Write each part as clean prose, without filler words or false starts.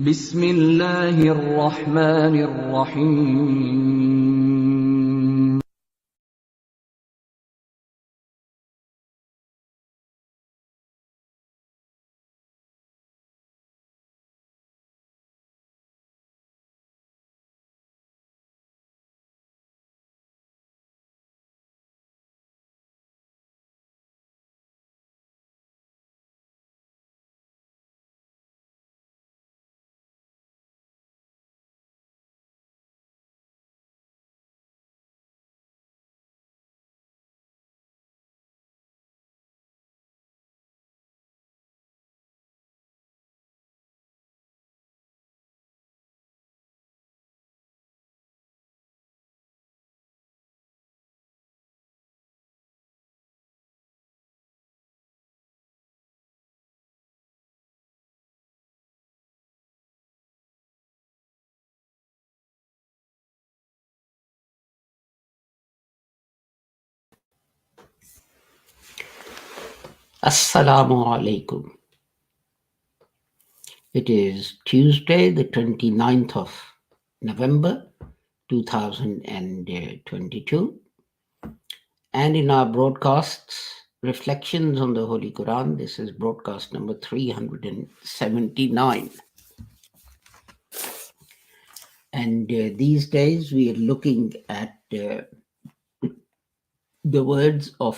بسم الله الرحمن الرحيم Assalamu alaikum. It is Tuesday, the 29th of November 2022. And in our broadcasts, Reflections on the Holy Quran, this is broadcast number 379. And these days we are looking at the words of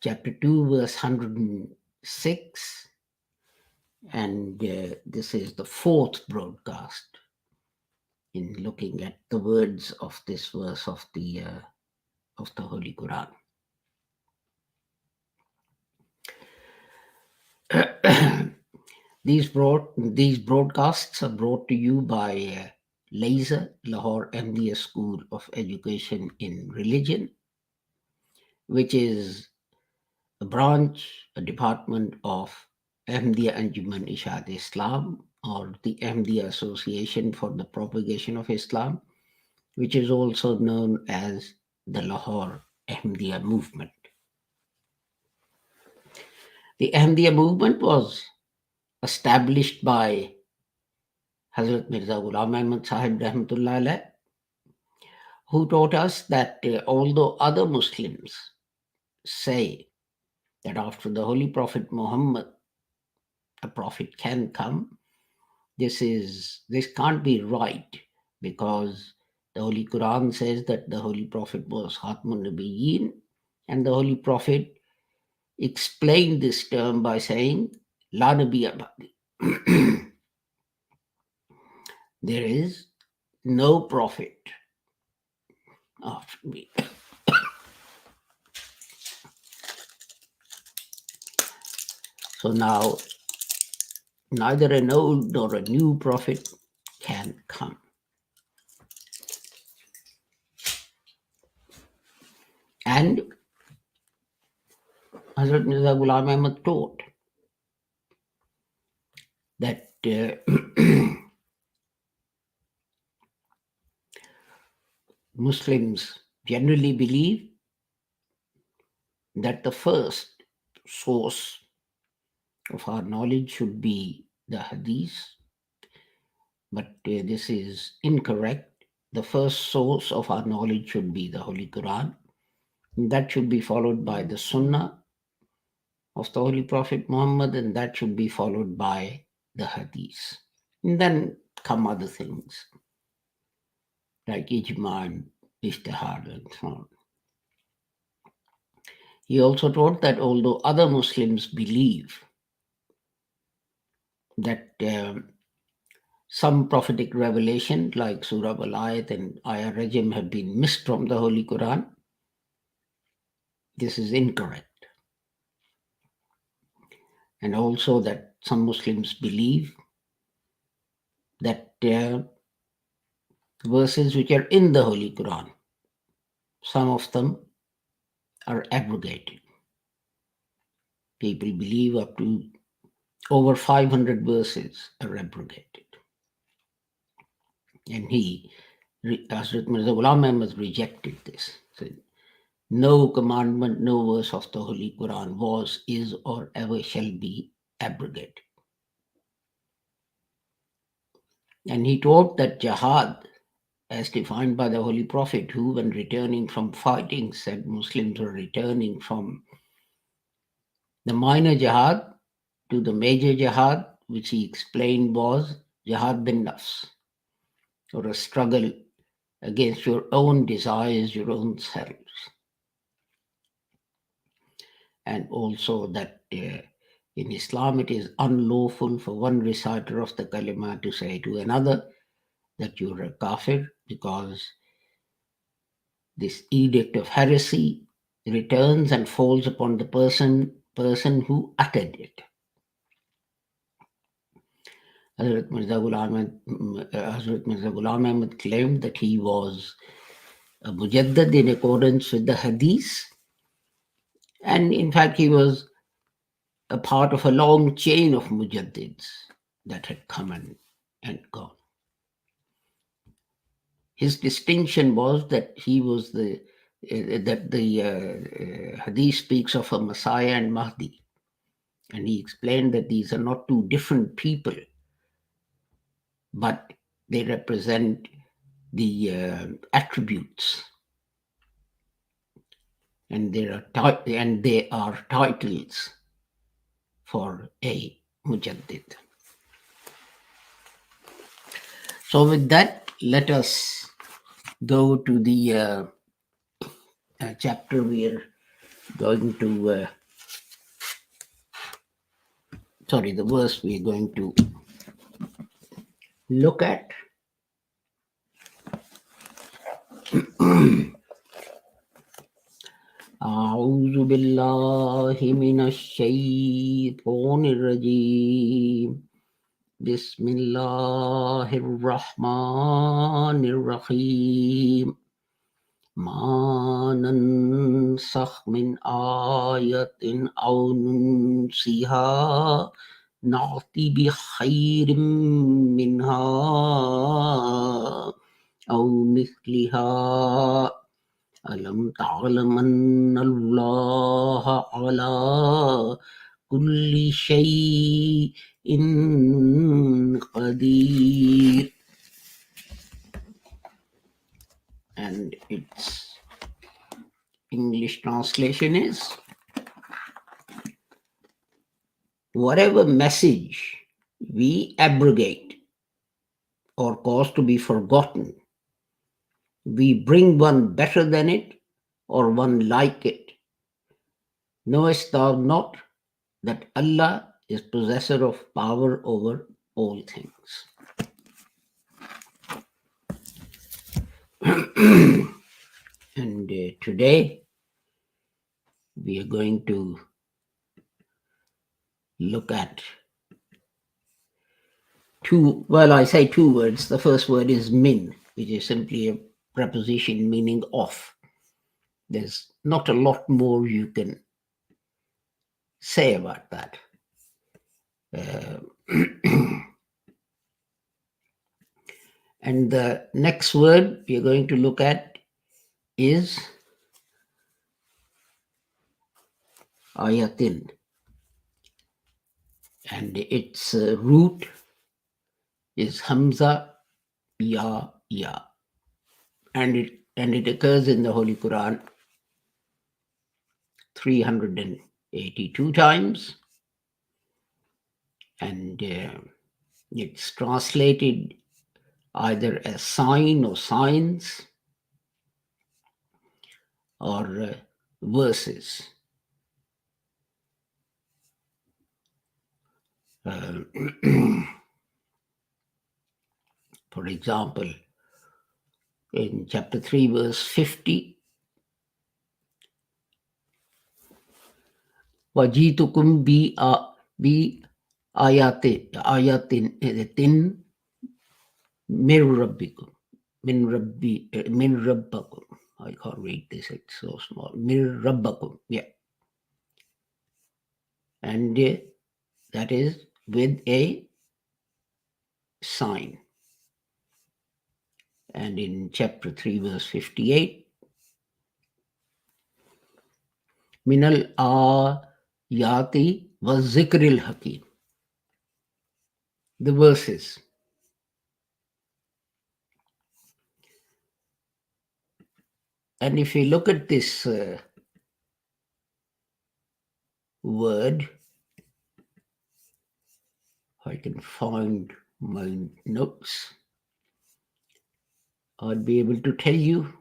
chapter 2, verse 106. And this is the fourth broadcast in looking at the words of this verse of the Holy Quran. These broadcasts are brought to you by LASER, Lahore Ahmadiyya School of Education in Religion, which is a branch, a department of Ahmadiyya Anjuman Ishad Islam, or the Ahmadiyya Association for the Propagation of Islam, which is also known as the Lahore Ahmadiyya Movement. The Ahmadiyya movement was established by Hazrat Mirza Ghulam Ahmad Sahib Rahmatullah Alayh, who taught us that although other Muslims say that after the Holy Prophet Muhammad, a prophet can come, this can't be right, because the Holy Quran says that the Holy Prophet was Khatmun Nabiyyin, and the Holy Prophet explained this term by saying, La Nabiyya Ba'di. There is no prophet after me. So now, neither an old nor a new prophet can come. And Hazrat Mirza Ghulam Ahmad taught that Muslims generally believe that the first source of our knowledge should be the Hadith, but this is incorrect. The first source of our knowledge should be the Holy Quran. That should be followed by the Sunnah of the Holy Prophet Muhammad, and that should be followed by the Hadith. And then come other things like Ijma and Ijtihad and so on. He also taught that although other Muslims believe that some prophetic revelation like Surah Al-Ayat and Ayah Rajim have been missed from the Holy Quran, this is incorrect. And also that some Muslims believe that verses which are in the Holy Quran, some of them are abrogated. People believe up to over 500 verses are abrogated. And Hazrat Mirza Ghulam Ahmad rejected this. Said, no commandment, no verse of the Holy Quran was, is, or ever shall be abrogate. And he taught that jihad, as defined by the Holy Prophet, who, when returning from fighting, said Muslims were returning from the minor jihad to the major jihad, which he explained was jihad bin nafs, or a struggle against your own desires, your own selves. And also that in Islam it is unlawful for one reciter of the kalima to say to another that you're a kafir, because this edict of heresy returns and falls upon the person who uttered it. Hazrat Mirza Ghulam Ahmad claimed that he was a mujaddid in accordance with the hadith, and in fact he was a part of a long chain of mujaddids that had come and gone. His distinction was that he was the hadith speaks of a Messiah and Mahdi, and he explained that these are not two different people, but they represent the attributes, and they are titles for a mujaddid. So with that, let us go to the chapter we are going to, the verse we are going to look at. أعوذ بالله من الشيطان الرجيم بسم الله الرحمن الرحيم ما ننسخ من آية أو ننسها نأتي بخير منها أو مثلها ألم تعلم أن الله على كل شيء قدير. And its English translation is, whatever message we abrogate or cause to be forgotten, we bring one better than it or one like it. Knowest thou not that Allah is possessor of power over all things? And today we are going to look at two words. The first word is min, which is simply a preposition meaning of. There's not a lot more you can say about that. And the next word we are going to look at is ayatin, and its root is hamza ya, and it occurs in the Holy Quran 382 times, and it's translated either as sign or signs or verses. For example, in chapter 3, verse 50, Wajitukum bi ayatin min rabbakum. I can't read this, it's so small. Min rabbakum, yeah. And that is with a sign. And in chapter 3, verse 58, Minal ayati wa zikril hakim. the verses. And if you look at this word, I can find my notes, I'll be able to tell you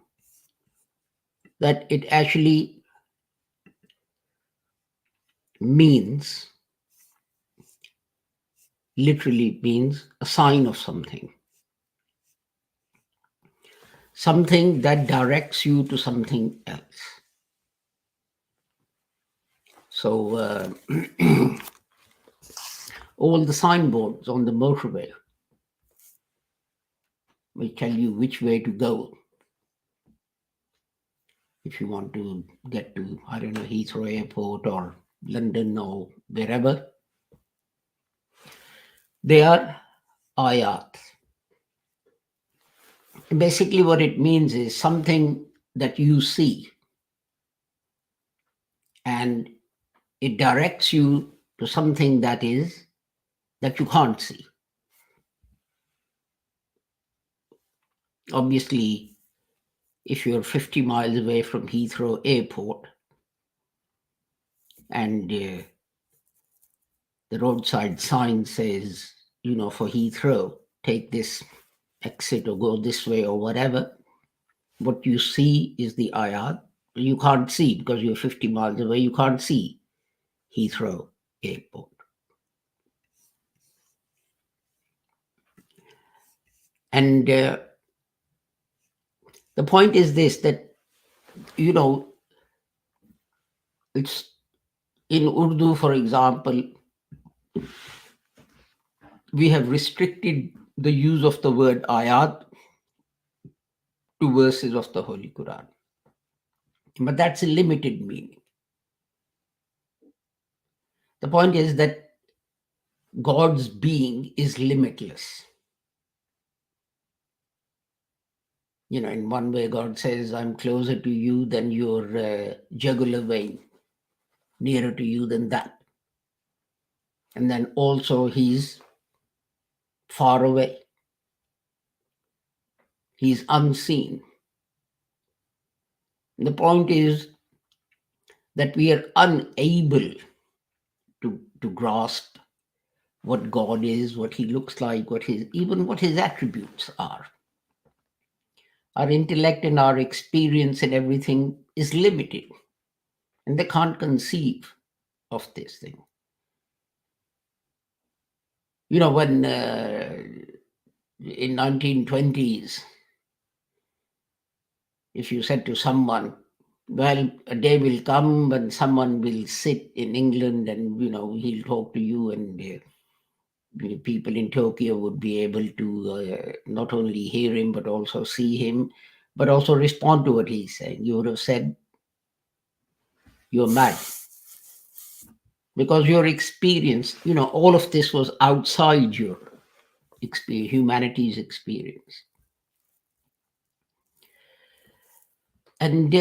that it actually means, literally means a sign of something. Something that directs you to something else. So all the signboards on the motorway will tell you which way to go. If you want to get to, I don't know, Heathrow Airport or London or wherever, they are ayat. Basically, what it means is something that you see and it directs you to something that you can't see. Obviously, if you're 50 miles away from Heathrow Airport and the roadside sign says, for Heathrow, take this exit or go this way or whatever, what you see is the ayat. You can't see because you're 50 miles away. You can't see Heathrow Airport. And the point is this, that, it's in Urdu, for example, we have restricted the use of the word ayat to verses of the Holy Quran. But that's a limited meaning. The point is that God's being is limitless. In one way, God says, I'm closer to you than your jugular vein, nearer to you than that. And then also, he's far away. He's unseen. And the point is that we are unable to grasp what God is, what he looks like, even what his attributes are. Our intellect and our experience and everything is limited, and they can't conceive of this thing. When in 1920s, if you said to someone, well, a day will come when someone will sit in England and, he'll talk to you, and people in Tokyo would be able to not only hear him, but also see him, but also respond to what he's saying. You would have said, you're mad. Because your experience, all of this was outside your experience, humanity's experience. And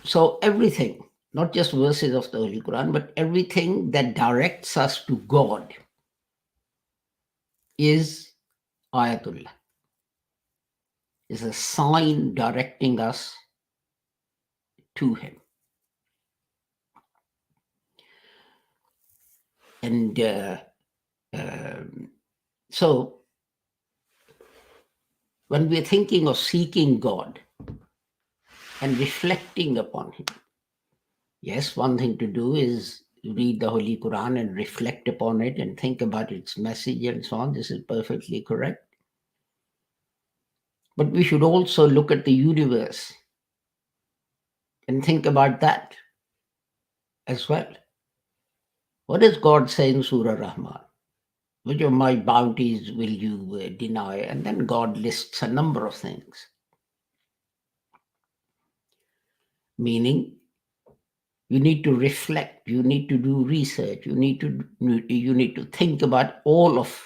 so everything, not just verses of the Holy Quran, but everything that directs us to God is ayatullah, is a sign directing us to him. And so when we're thinking of seeking God and reflecting upon him, yes, one thing to do is read the Holy Quran and reflect upon it and think about its message and so on. This is perfectly correct. But we should also look at the universe and think about that as well. What does God say in Surah Rahman? Which of my bounties will you deny? And then God lists a number of things. Meaning, you need to reflect, you need to do research, you need to think about all of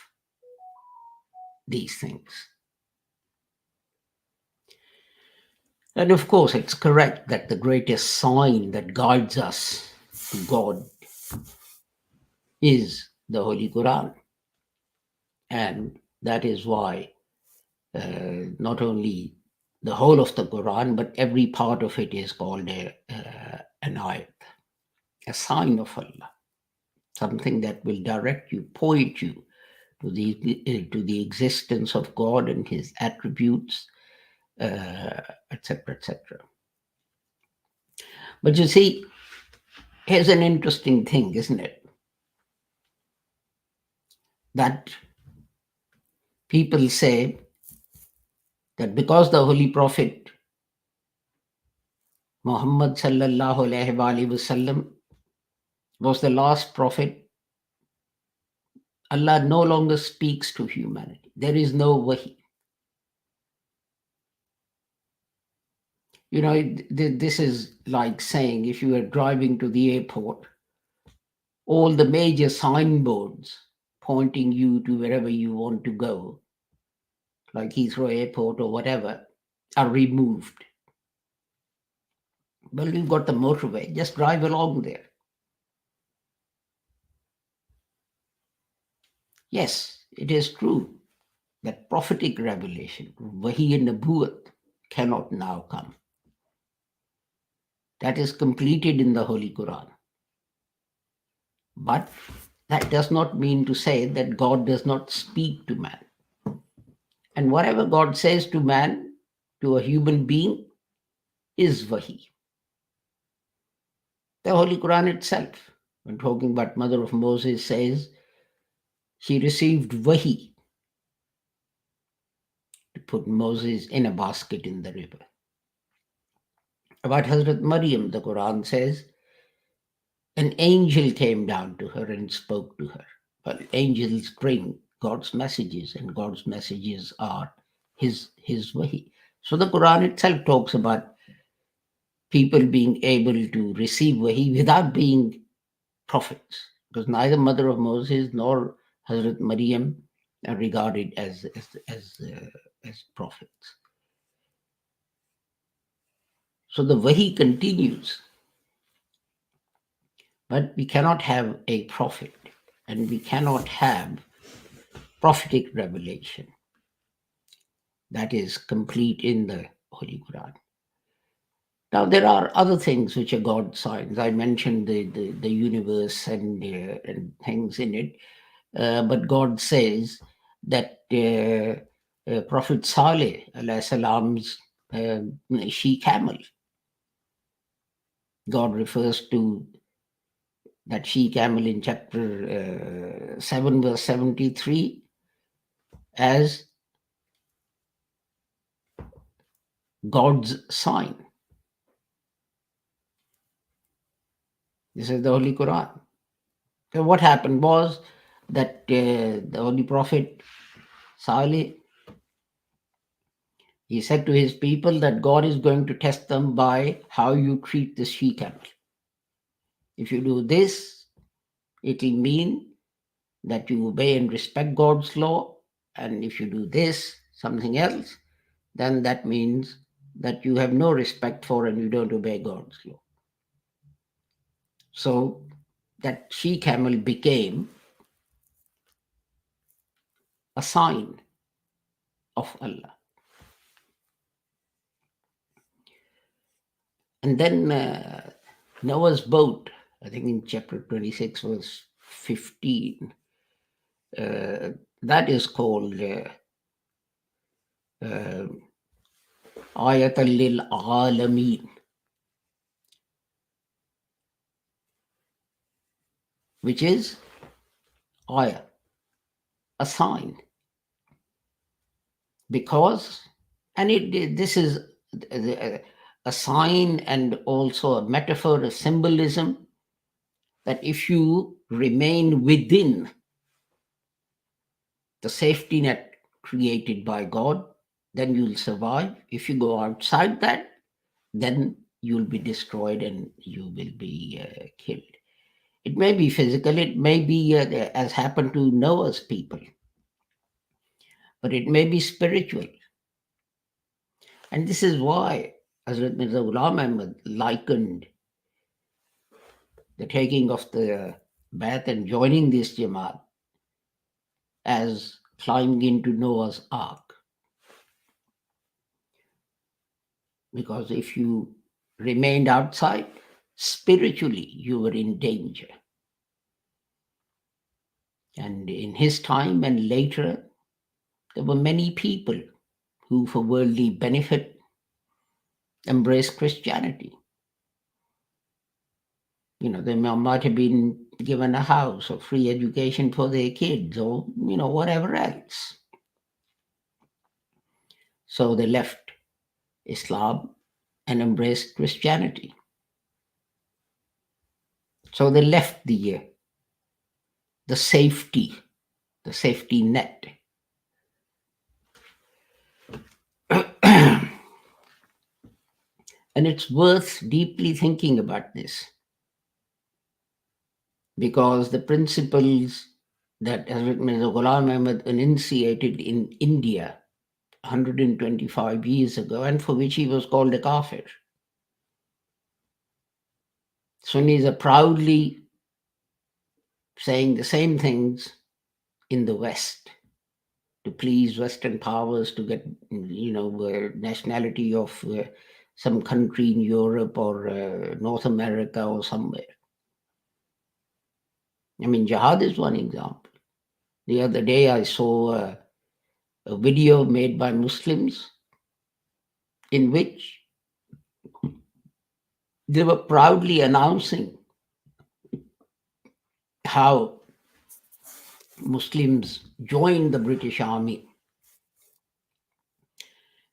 these things. And of course, it's correct that the greatest sign that guides us to God is the Holy Quran. And that is why not only the whole of the Quran, but every part of it is called an ayat, a sign of Allah, something that will direct you, point you to the existence of God and His attributes, etc., etc. But you see, here's an interesting thing, isn't it? That people say that because the Holy Prophet Muhammad sallallahu alaihi wasallam was the last prophet, Allah no longer speaks to humanity. There is no wahi. You know, this is like saying if you are driving to the airport, all the major signboards pointing you to wherever you want to go, like Heathrow Airport or whatever, are removed. Well, you've got the motorway, just drive along there. Yes, it is true that prophetic revelation, Wahi and Nabuwat, cannot now come. That is completed in the Holy Quran. But that does not mean to say that God does not speak to man. And whatever God says to man, to a human being, is Wahi. The Holy Quran itself, when talking about mother of Moses, says she received Wahi to put Moses in a basket in the river. About Hazrat Maryam, the Quran says, an angel came down to her and spoke to her. Well, angels bring God's messages, and God's messages are his Wahi. So the Quran itself talks about people being able to receive Wahi without being prophets, because neither mother of Moses nor Hazrat Maryam are regarded as prophets. So the Wahi continues, but we cannot have a prophet, and we cannot have prophetic revelation that is complete in the Holy Quran. Now, there are other things which are God signs. I mentioned the universe and things in it, but God says that Prophet Saleh alayhi salam's she camel. God refers to that she camel in chapter 7, verse 73 as God's sign. This is the Holy Quran. So what happened was that the Holy Prophet Saleh, he said to his people that God is going to test them by how you treat the she camel. If you do this, it will mean that you obey and respect God's law. And if you do this, something else, then that means that you have no respect for and you don't obey God's law. So that she camel became a sign of Allah. And then Noah's boat, I think in chapter 26, verse 15, that is called Ayatul lil Alameen, which is ayah, a sign. Because, and this is a sign and also a metaphor, a symbolism, that if you remain within the safety net created by God, then you'll survive. If you go outside that, then you'll be destroyed and you will be killed. It may be physical, it may be as happened to Noah's people, but it may be spiritual. And this is why Hazrat Mirza Ghulam Ahmad likened the taking of the bath and joining this Jamaat as climbing into Noah's Ark. Because if you remained outside, spiritually you were in danger. And in his time and later, there were many people who, for worldly benefit, embraced Christianity. They might have been given a house or free education for their kids or, whatever else. So they left Islam and embraced Christianity. So they left the safety net. And it's worth deeply thinking about this, because the principles that Hazrat Mirza Ghulam Ahmad enunciated in India 125 years ago, and for which he was called a kafir, Sunnis are proudly saying the same things in the West to please Western powers, to get, nationality of some country in Europe or North America or somewhere. I mean, jihad is one example. The other day I saw a video made by Muslims in which they were proudly announcing how Muslims joined the British Army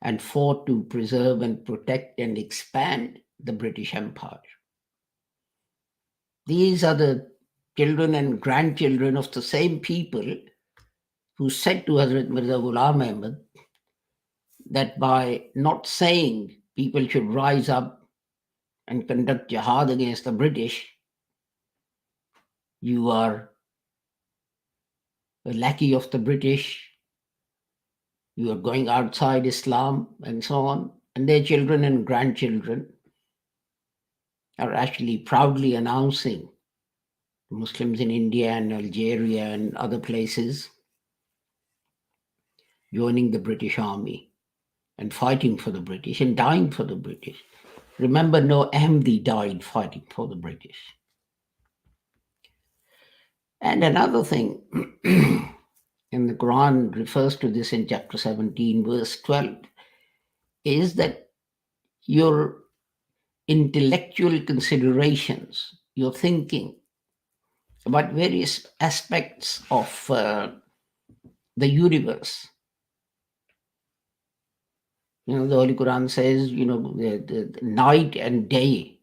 and fought to preserve and protect and expand the British Empire. These are the children and grandchildren of the same people who said to Hazrat Mirza Ghulam Ahmad that by not saying people should rise up and conduct jihad against the British, you are a lackey of the British, you are going outside Islam, and so on. And their children and grandchildren are actually proudly announcing, Muslims in India and Algeria and other places, joining the British Army and fighting for the British and dying for the British. Remember, no Ahmadi died fighting for the British. And another thing, and the Quran refers to this in chapter 17, verse 12, is that your intellectual considerations, your thinking about various aspects of the universe. The Holy Quran says, the night and day,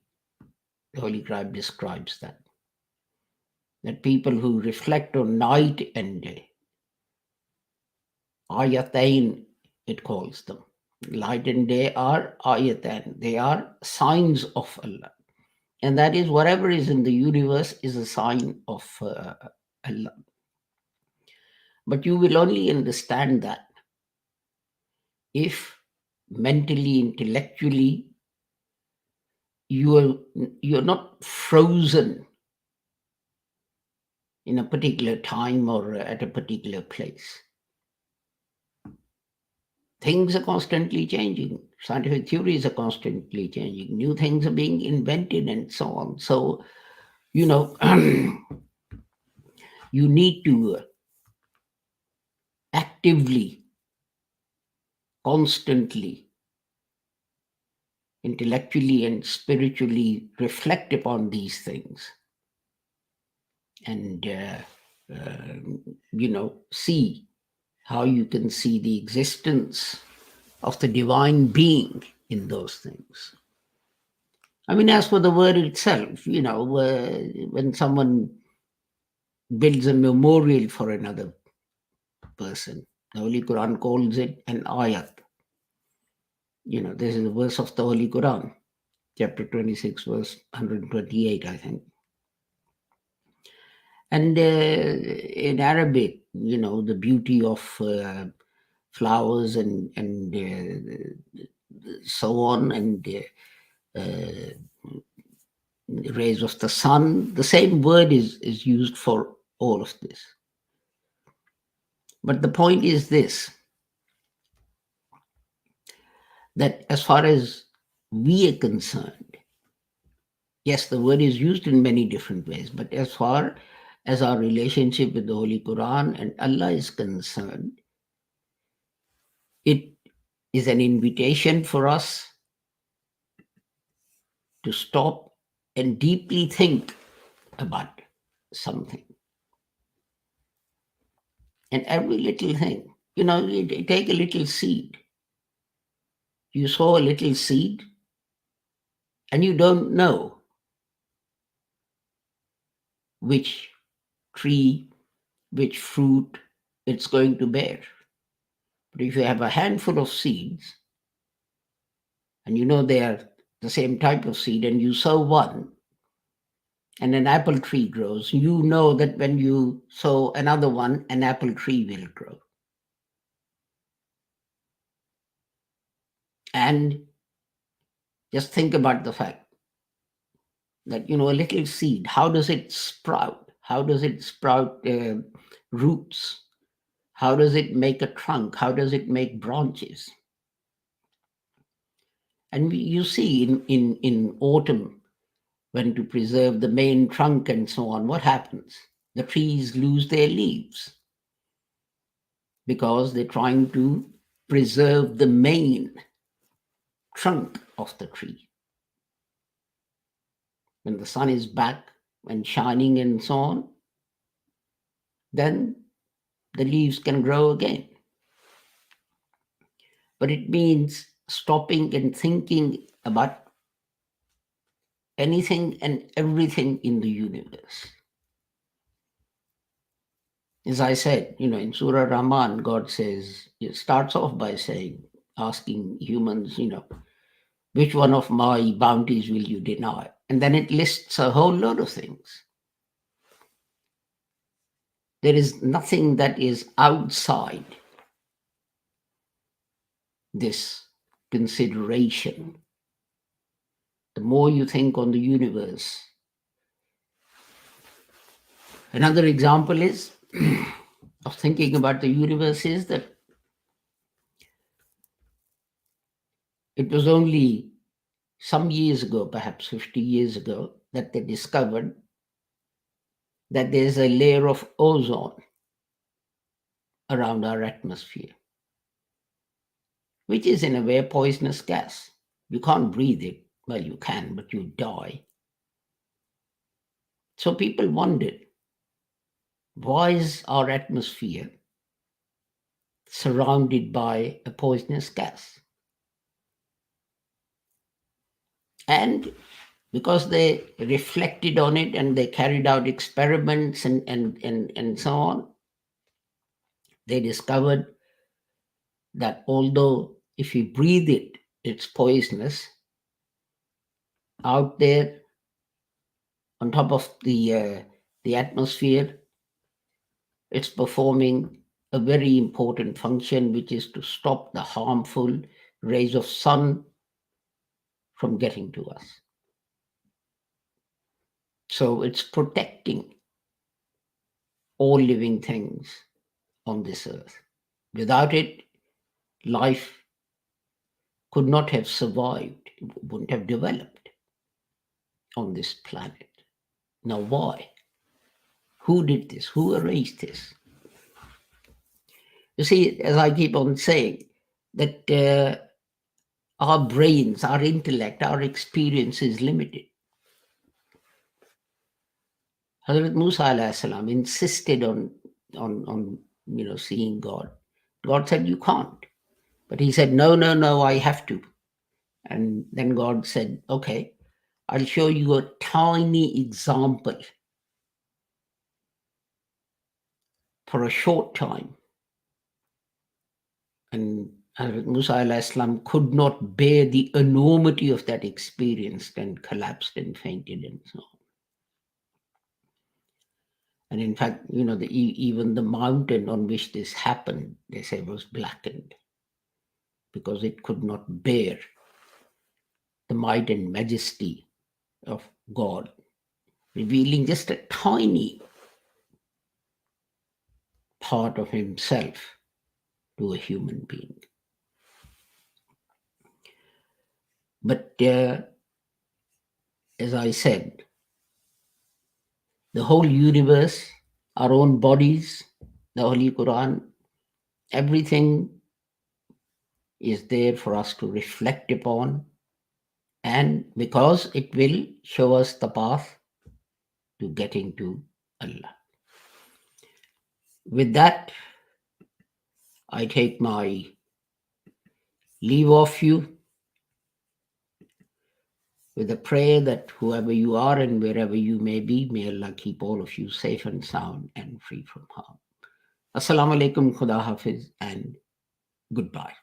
the Holy Quran describes that people who reflect on night and day, ayatain, it calls them. Light and day are ayatain. They are signs of Allah. And that is, whatever is in the universe is a sign of Allah. But you will only understand that if mentally, intellectually, you're not frozen in a particular time or at a particular place. Things are constantly changing. Scientific theories are constantly changing. New things are being invented and so on. So, you need to actively, constantly, intellectually and spiritually reflect upon these things and, see how you can see the existence of the divine being in those things. I mean, as for the word itself, when someone builds a memorial for another person, the Holy Quran calls it an ayat. This is a verse of the Holy Quran, chapter 26, verse 128, I think. And in Arabic, the beauty of flowers and so on, and the rays of the sun, the same word is used for all of this. But the point is this, that as far as we are concerned, yes, the word is used in many different ways, but as far as our relationship with the Holy Quran and Allah is concerned, it is an invitation for us to stop and deeply think about something. And every little thing, you take a little seed. You sow a little seed and you don't know which tree, which fruit it's going to bear. But if you have a handful of seeds and you know they are the same type of seed and you sow one and an apple tree grows, you know that when you sow another one, an apple tree will grow. And just think about the fact that, a little seed, how does it sprout? How does it sprout roots? How does it make a trunk? How does it make branches? And you see in autumn, when to preserve the main trunk and so on, what happens? The trees lose their leaves because they're trying to preserve the main trunk of the tree. When the sun is back and shining and so on, then the leaves can grow again. But it means stopping and thinking about anything and everything in the universe. As I said, in Surah Rahman, God says, it starts off by asking humans, which one of my bounties will you deny? And then it lists a whole lot of things. There is nothing that is outside this consideration. The more you think on the universe. Another example is of thinking about the universe is that it was only some years ago, perhaps 50 years ago, that they discovered that there's a layer of ozone around our atmosphere, which is in a way a poisonous gas. You can't breathe it. Well, you can, but you die. So people wondered, why is our atmosphere surrounded by a poisonous gas? And because they reflected on it and they carried out experiments and so on, they discovered that although if you breathe it, it's poisonous, out there on top of the atmosphere, it's performing a very important function, which is to stop the harmful rays of sun from getting to us. So it's protecting all living things on this earth. Without it, life could not have survived, it wouldn't have developed on this planet. Now, why? Who did this? Who arranged this? You see, as I keep on saying, that our brains, our intellect, our experience is limited. Hazrat Musa alayhi salam insisted on seeing God. God said, you can't. But he said, no, I have to. And then God said, okay, I'll show you a tiny example for a short time. And Hazrat Musa alayhi salam could not bear the enormity of that experience and collapsed and fainted and so on. And in fact, even the mountain on which this happened, they say, was blackened because it could not bear the might and majesty of God, revealing just a tiny part of himself to a human being. But as I said, the whole universe, our own bodies, the Holy Quran, everything is there for us to reflect upon, and because it will show us the path to getting to Allah. With that, I take my leave of you with a prayer that whoever you are and wherever you may be, may Allah keep all of you safe and sound and free from harm. Assalamu alaikum, Khuda Hafiz, and goodbye.